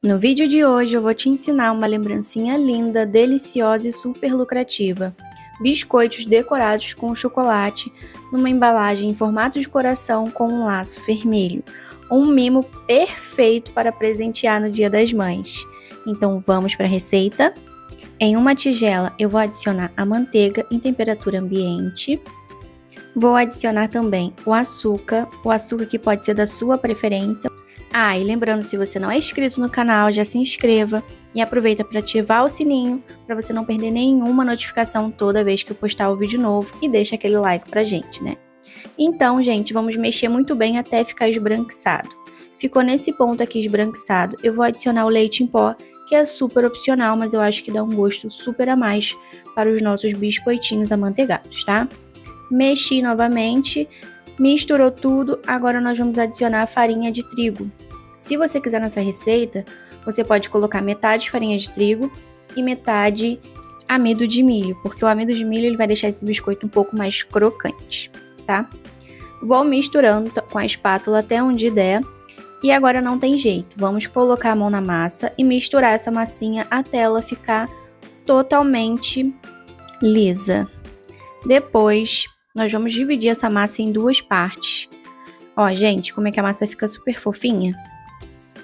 No vídeo de hoje eu vou te ensinar uma lembrancinha linda, deliciosa e super lucrativa. Biscoitos decorados com chocolate numa embalagem em formato de coração com um laço vermelho. Um mimo perfeito para presentear no Dia das Mães. Então vamos para a receita? Em uma tigela eu vou adicionar a manteiga em temperatura ambiente. Vou adicionar também o açúcar que pode ser da sua preferência. E lembrando, se você não é inscrito no canal, já se inscreva e aproveita para ativar o sininho para você não perder nenhuma notificação toda vez que eu postar o vídeo novo e deixa aquele like pra gente, né? Então, gente, vamos mexer muito bem até ficar esbranquiçado. Ficou nesse ponto aqui esbranquiçado, eu vou adicionar o leite em pó, que é super opcional, mas eu acho que dá um gosto super a mais para os nossos biscoitinhos amanteigados, tá? Mexi novamente, misturou tudo, agora nós vamos adicionar a farinha de trigo. Se você quiser nessa receita, você pode colocar metade farinha de trigo e metade amido de milho, porque o amido de milho ele vai deixar esse biscoito um pouco mais crocante, tá? Vou misturando com a espátula até onde der e agora não tem jeito, vamos colocar a mão na massa e misturar essa massinha até ela ficar totalmente lisa. Depois, nós vamos dividir essa massa em duas partes. Ó, gente, como é que a massa fica super fofinha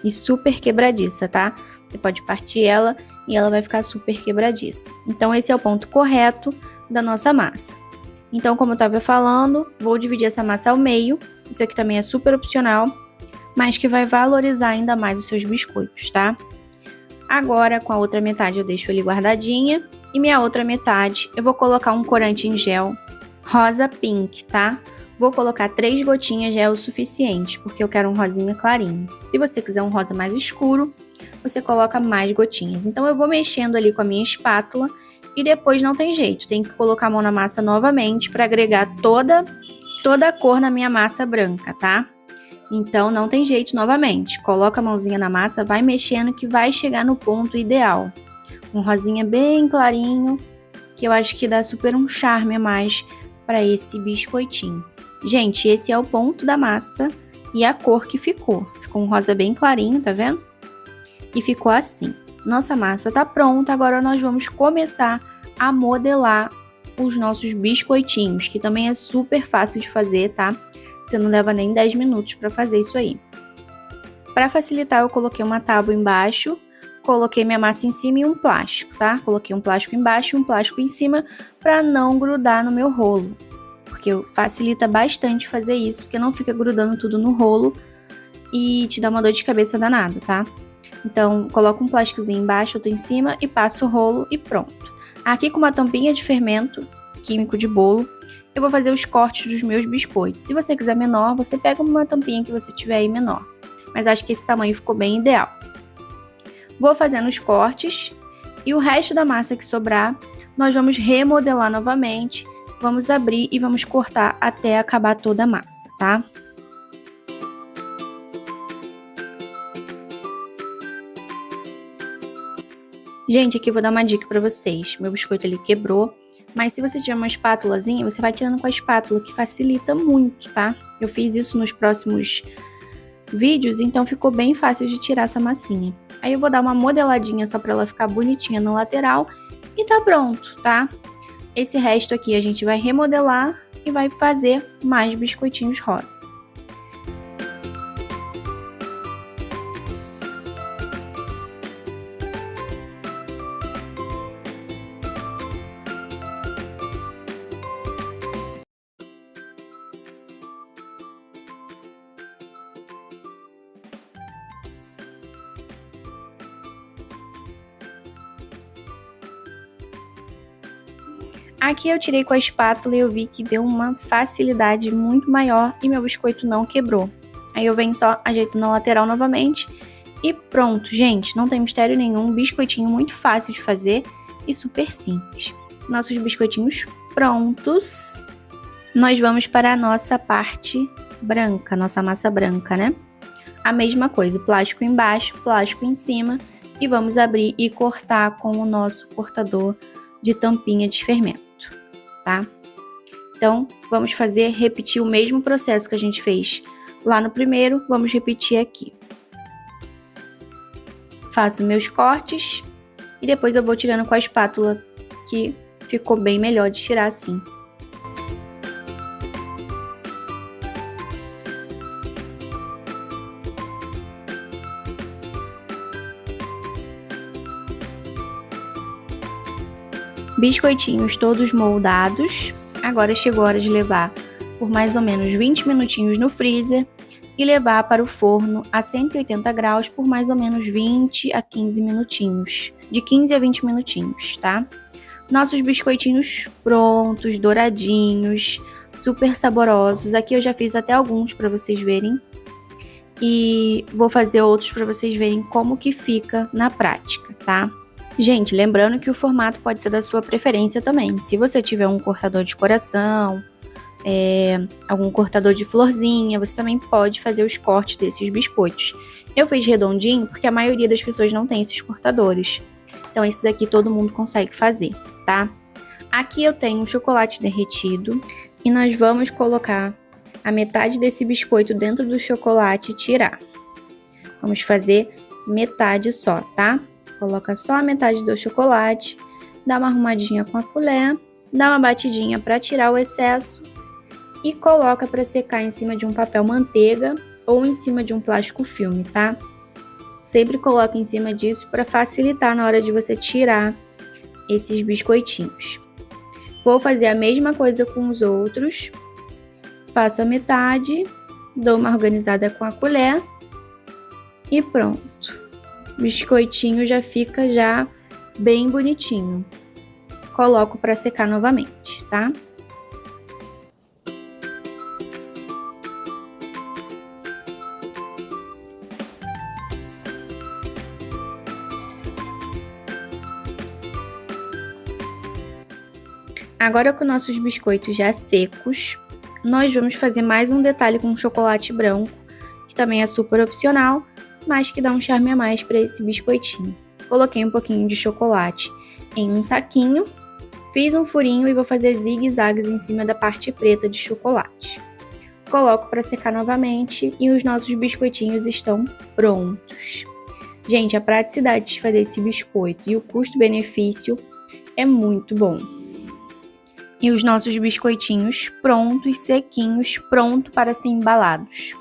e super quebradiça, tá? Você pode partir ela e ela vai ficar super quebradiça. Então, esse é o ponto correto da nossa massa. Então, como eu estava falando, vou dividir essa massa ao meio. Isso aqui também é super opcional, mas que vai valorizar ainda mais os seus biscoitos, tá? Agora, com a outra metade eu deixo ali guardadinha. E minha outra metade, eu vou colocar um corante em gel rosa pink, tá? Vou colocar 3 gotinhas, já é o suficiente, porque eu quero um rosinha clarinho. Se você quiser um rosa mais escuro, você coloca mais gotinhas. Então eu vou mexendo ali com a minha espátula e depois não tem jeito, tem que colocar a mão na massa novamente para agregar toda a cor na minha massa branca, tá? Então não tem jeito novamente, coloca a mãozinha na massa, vai mexendo que vai chegar no ponto ideal. Um rosinha bem clarinho, que eu acho que dá super um charme a mais para esse biscoitinho. Gente, esse é o ponto da massa e a cor que ficou. Ficou um rosa bem clarinho, tá vendo? E ficou assim. Nossa massa tá pronta, agora nós vamos começar a modelar os nossos biscoitinhos, que também é super fácil de fazer, tá? Você não leva nem 10 minutos para fazer isso aí. Para facilitar, eu coloquei uma tábua embaixo, coloquei minha massa em cima e um plástico, tá? Coloquei um plástico embaixo e um plástico em cima para não grudar no meu rolo. Porque facilita bastante fazer isso, porque não fica grudando tudo no rolo e te dá uma dor de cabeça danada, tá? Então, coloco um plásticozinho embaixo, outro em cima e passo o rolo e pronto. Aqui com uma tampinha de fermento químico de bolo, eu vou fazer os cortes dos meus biscoitos. Se você quiser menor, você pega uma tampinha que você tiver aí menor. Mas acho que esse tamanho ficou bem ideal. Vou fazendo os cortes e o resto da massa que sobrar, nós vamos remodelar novamente, vamos abrir e vamos cortar até acabar toda a massa, tá? Gente, aqui eu vou dar uma dica pra vocês. Meu biscoito ali quebrou, mas se você tiver uma espátulazinha, você vai tirando com a espátula, que facilita muito, tá? Eu fiz isso nos próximos vídeos, então ficou bem fácil de tirar essa massinha. Aí eu vou dar uma modeladinha só pra ela ficar bonitinha no lateral e tá pronto, tá? Esse resto aqui a gente vai remodelar e vai fazer mais biscoitinhos rosa. Aqui eu tirei com a espátula e eu vi que deu uma facilidade muito maior e meu biscoito não quebrou. Aí eu venho só ajeitando a lateral novamente e pronto, gente, não tem mistério nenhum, biscoitinho muito fácil de fazer e super simples. Nossos biscoitinhos prontos. Nós vamos para a nossa parte branca, nossa massa branca, né? A mesma coisa, plástico embaixo, plástico em cima e vamos abrir e cortar com o nosso cortador de tampinha de fermento. Tá? Então, vamos repetir o mesmo processo que a gente fez lá no primeiro, vamos repetir aqui. faço meus cortes e depois eu vou tirando com a espátula, que ficou bem melhor de tirar assim. Biscoitinhos todos moldados. Agora chegou a hora de levar por mais ou menos 20 minutinhos no freezer e levar para o forno a 180 graus por mais ou menos 20 a 15 minutinhos. De 15 a 20 minutinhos, tá? Nossos biscoitinhos prontos, douradinhos, super saborosos. Aqui eu já fiz até alguns para vocês verem. E vou fazer outros para vocês verem como que fica na prática, tá? Gente, lembrando que o formato pode ser da sua preferência também. Se você tiver um cortador de coração, algum cortador de florzinha, você também pode fazer os cortes desses biscoitos. Eu fiz redondinho porque a maioria das pessoas não tem esses cortadores. Então esse daqui todo mundo consegue fazer, tá? Aqui eu tenho um chocolate derretido e nós vamos colocar a metade desse biscoito dentro do chocolate e tirar. Vamos fazer metade só, tá? Coloca só a metade do chocolate, dá uma arrumadinha com a colher, dá uma batidinha para tirar o excesso e coloca para secar em cima de um papel manteiga ou em cima de um plástico filme, tá? Sempre coloca em cima disso para facilitar na hora de você tirar esses biscoitinhos. Vou fazer a mesma coisa com os outros. Faço a metade, dou uma organizada com a colher e pronto. O biscoitinho já fica bem bonitinho. Coloco para secar novamente, tá? Agora com nossos biscoitos já secos, nós vamos fazer mais um detalhe com chocolate branco, que também é super opcional, mas que dá um charme a mais para esse biscoitinho. Coloquei um pouquinho de chocolate em um saquinho, fiz um furinho e vou fazer zigue-zagues em cima da parte preta de chocolate. Coloco para secar novamente e os nossos biscoitinhos estão prontos. Gente, a praticidade de fazer esse biscoito e o custo-benefício é muito bom. E os nossos biscoitinhos prontos, sequinhos, pronto para ser embalados.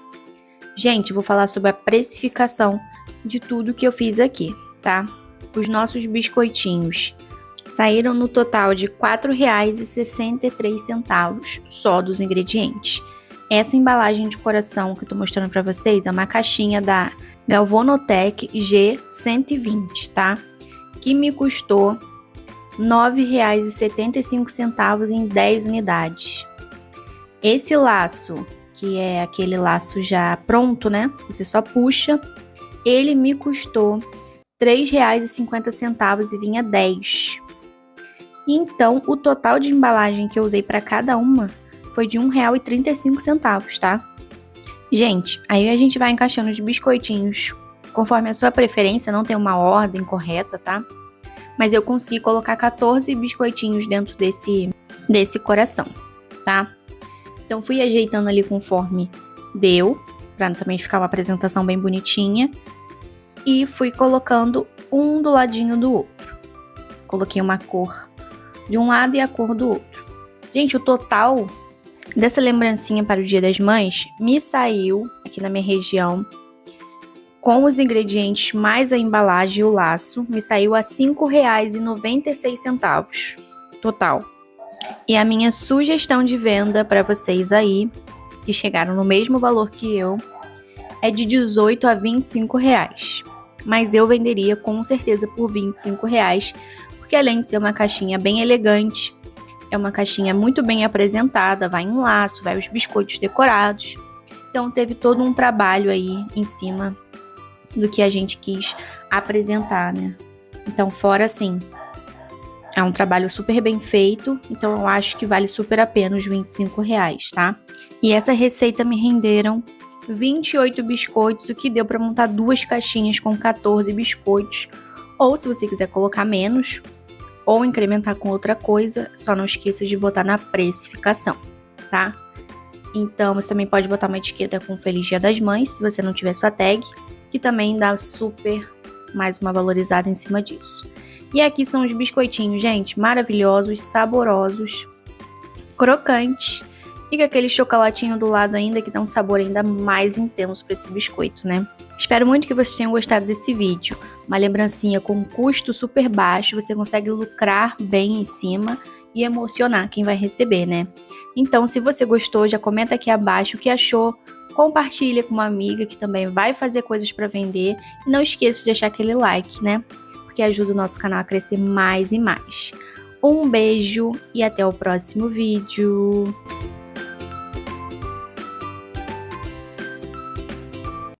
Gente, vou falar sobre a precificação de tudo que eu fiz aqui, tá? Os nossos biscoitinhos saíram no total de R$ 4,63 só dos ingredientes. Essa embalagem de coração que eu tô mostrando para vocês é uma caixinha da Galvanotech G120, tá? Que me custou R$ 9,75 em 10 unidades. Esse laço, que é aquele laço já pronto, né? Você só puxa. Ele me custou R$ 3,50 e vinha 10. Então, o total de embalagem que eu usei para cada uma foi de R$ 1,35, tá? Gente, aí a gente vai encaixando os biscoitinhos conforme a sua preferência, não tem uma ordem correta, tá? Mas eu consegui colocar 14 biscoitinhos dentro desse coração, tá? Então fui ajeitando ali conforme deu, pra também ficar uma apresentação bem bonitinha. E fui colocando um do ladinho do outro. Coloquei uma cor de um lado e a cor do outro. Gente, o total dessa lembrancinha para o Dia das Mães me saiu, aqui na minha região, com os ingredientes mais a embalagem e o laço, me saiu a R$ 5,96 total. E a minha sugestão de venda para vocês aí, que chegaram no mesmo valor que eu, é de R$ 18 a R$ 25. Mas eu venderia com certeza por R$ 25, porque além de ser uma caixinha bem elegante, é uma caixinha muito bem apresentada, vai em laço, vai os biscoitos decorados. Então teve todo um trabalho aí em cima do que a gente quis apresentar, né? Então, fora assim, é um trabalho super bem feito, então eu acho que vale super a pena os R$ 25, tá? E essa receita me renderam 28 biscoitos, o que deu para montar 2 caixinhas com 14 biscoitos. Ou se você quiser colocar menos, ou incrementar com outra coisa, só não esqueça de botar na precificação, tá? Então, você também pode botar uma etiqueta com Feliz Dia das Mães, se você não tiver sua tag, que também dá super mais uma valorizada em cima disso. E aqui são os biscoitinhos, gente, maravilhosos, saborosos, crocantes e com aquele chocolatinho do lado ainda que dá um sabor ainda mais intenso para esse biscoito, né? Espero muito que vocês tenham gostado desse vídeo. Uma lembrancinha com um custo super baixo, você consegue lucrar bem em cima e emocionar quem vai receber, né? Então, se você gostou, já comenta aqui abaixo o que achou, compartilha com uma amiga que também vai fazer coisas para vender e não esqueça de deixar aquele like, né? Porque ajuda o nosso canal a crescer mais e mais. Um beijo e até o próximo vídeo.